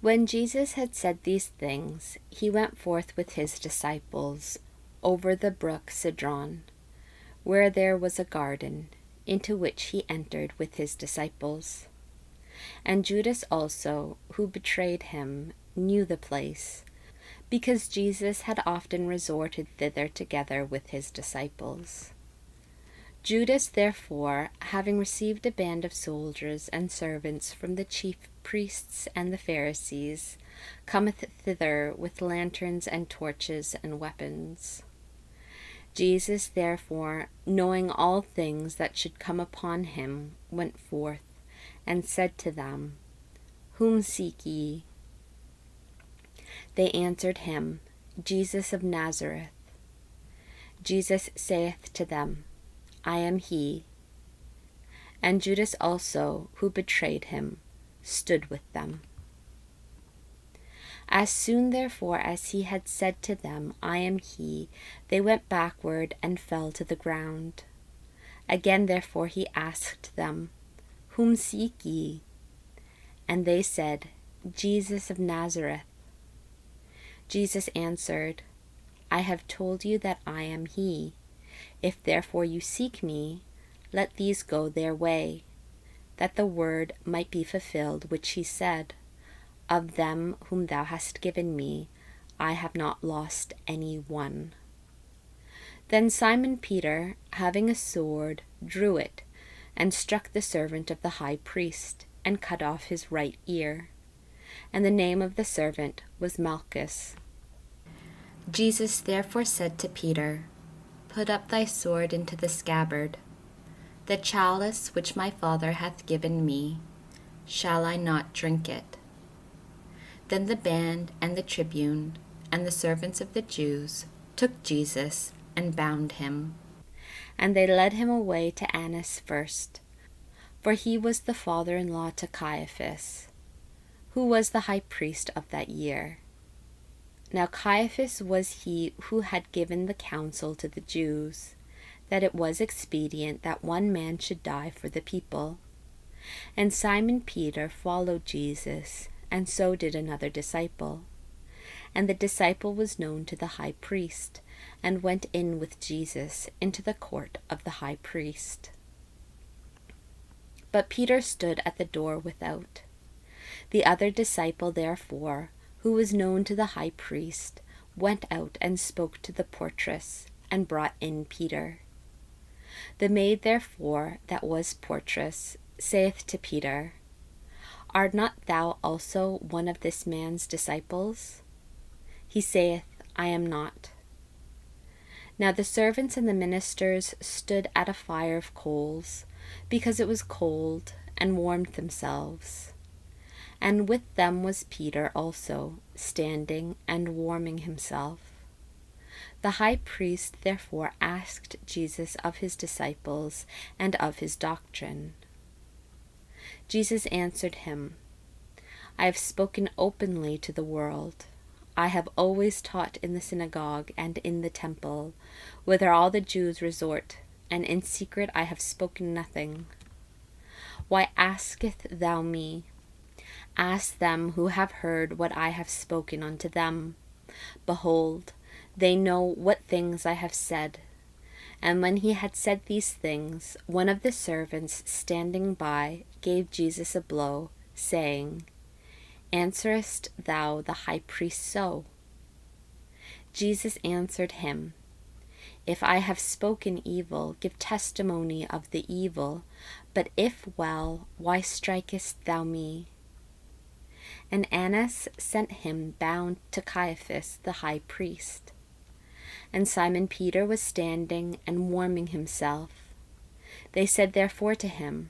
When Jesus had said these things, he went forth with his disciples over the brook Cedron, where there was a garden, into which he entered with his disciples. And Judas also, who betrayed him, knew the place, because Jesus had often resorted thither together with his disciples. Judas, therefore, having received a band of soldiers and servants from the chief priests and the Pharisees, cometh thither with lanterns and torches and weapons. Jesus, therefore, knowing all things that should come upon him, went forth, and said to them, Whom seek ye? They answered him, Jesus of Nazareth. Jesus saith to them, I am he. And Judas also, who betrayed him, stood with them. As soon therefore as he had said to them, I am he, they went backward and fell to the ground. Again therefore he asked them, Whom seek ye? And they said, Jesus of Nazareth. Jesus answered, I have told you that I am he. If therefore you seek me, let these go their way, that the word might be fulfilled which he said, Of them whom thou hast given me, I have not lost any one. Then Simon Peter, having a sword, drew it, and struck the servant of the high priest, and cut off his right ear. And the name of the servant was Malchus. Jesus therefore said to Peter, Put up thy sword into the scabbard. The chalice which my Father hath given me, shall I not drink it? Then the band and the tribune and the servants of the Jews took Jesus and bound him. And they led him away to Annas first, for he was the father-in-law to Caiaphas, who was the high priest of that year. Now Caiaphas was he who had given the counsel to the Jews, that it was expedient that one man should die for the people. And Simon Peter followed Jesus, and so did another disciple. And the disciple was known to the high priest, and went in with Jesus into the court of the high priest. But Peter stood at the door without. The other disciple, therefore, who was known to the high priest, went out and spoke to the portress, and brought in Peter. The maid, therefore, that was portress, saith to Peter, Art not thou also one of this man's disciples? He saith, I am not. Now the servants and the ministers stood at a fire of coals, because it was cold, and warmed themselves. And with them was Peter also, standing and warming himself. The high priest therefore asked Jesus of his disciples and of his doctrine. Jesus answered him, I have spoken openly to the world. I have always taught in the synagogue and in the temple, whither all the Jews resort, and in secret I have spoken nothing. Why askest thou me? Ask them who have heard what I have spoken unto them. Behold, they know what things I have said. And when he had said these things, one of the servants standing by gave Jesus a blow, saying, Answerest thou the high priest so? Jesus answered him, If I have spoken evil, give testimony of the evil, but if well, why strikest thou me? And Annas sent him bound to Caiaphas the high priest. And Simon Peter was standing and warming himself. They said therefore to him,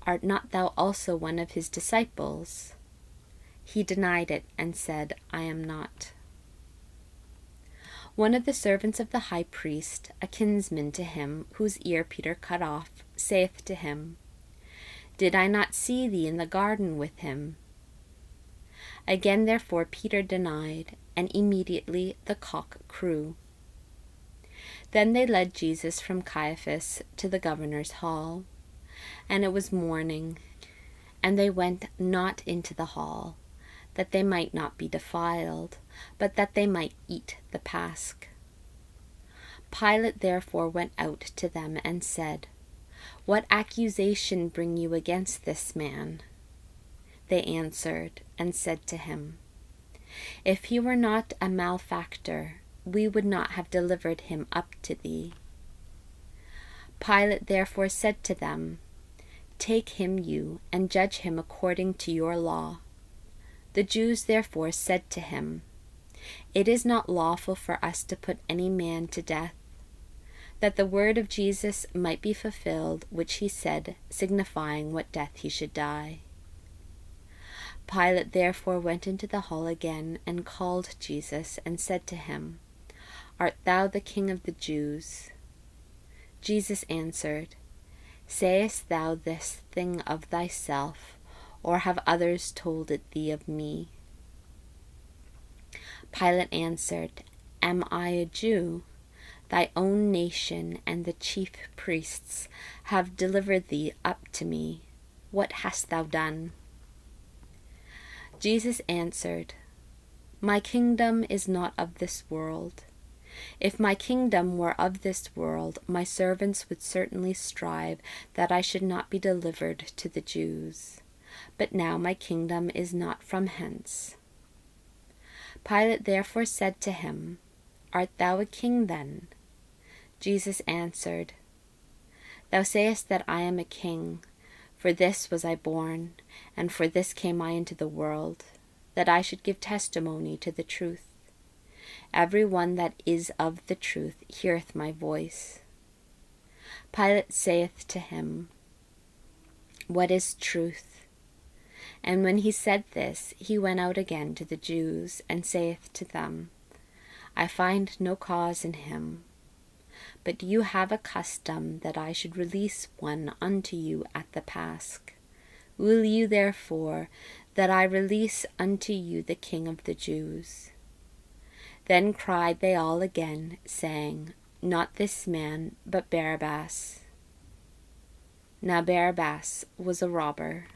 Art not thou also one of his disciples? He denied it and said, I am not. One of the servants of the high priest, a kinsman to him, whose ear Peter cut off, saith to him, Did I not see thee in the garden with him? Again therefore Peter denied, and immediately the cock crew. Then they led Jesus from Caiaphas to the governor's hall. And it was morning, and they went not into the hall, that they might not be defiled, but that they might eat the Pasch. Pilate therefore went out to them and said, "What accusation bring you against this man?" They answered and said to him, "If he were not a malefactor, we would not have delivered him up to thee." Pilate therefore said to them, "Take him you, and judge him according to your law." The Jews therefore said to him, "It is not lawful for us to put any man to death," that the word of Jesus might be fulfilled, which he said, signifying what death he should die. Pilate therefore went into the hall again, and called Jesus, and said to him, "Art thou the King of the Jews?" Jesus answered, "Sayest thou this thing of thyself, or have others told it thee of me?" Pilate answered, "Am I a Jew? Thy own nation and the chief priests have delivered thee up to me. What hast thou done?" Jesus answered, "My kingdom is not of this world. If my kingdom were of this world, my servants would certainly strive that I should not be delivered to the Jews. But now my kingdom is not from hence." Pilate therefore said to him, "Art thou a king then?" Jesus answered, "Thou sayest that I am a king. For this was I born, and for this came I into the world, that I should give testimony to the truth. Every one that is of the truth heareth my voice." Pilate saith to him, "What is truth?" And when he said this, he went out again to the Jews, and saith to them, "I find no cause in him. But you have a custom that I should release one unto you at the Pasch. Will you therefore that I release unto you the King of the Jews?" Then cried they all again, saying, "Not this man, but Barabbas." Now Barabbas was a robber.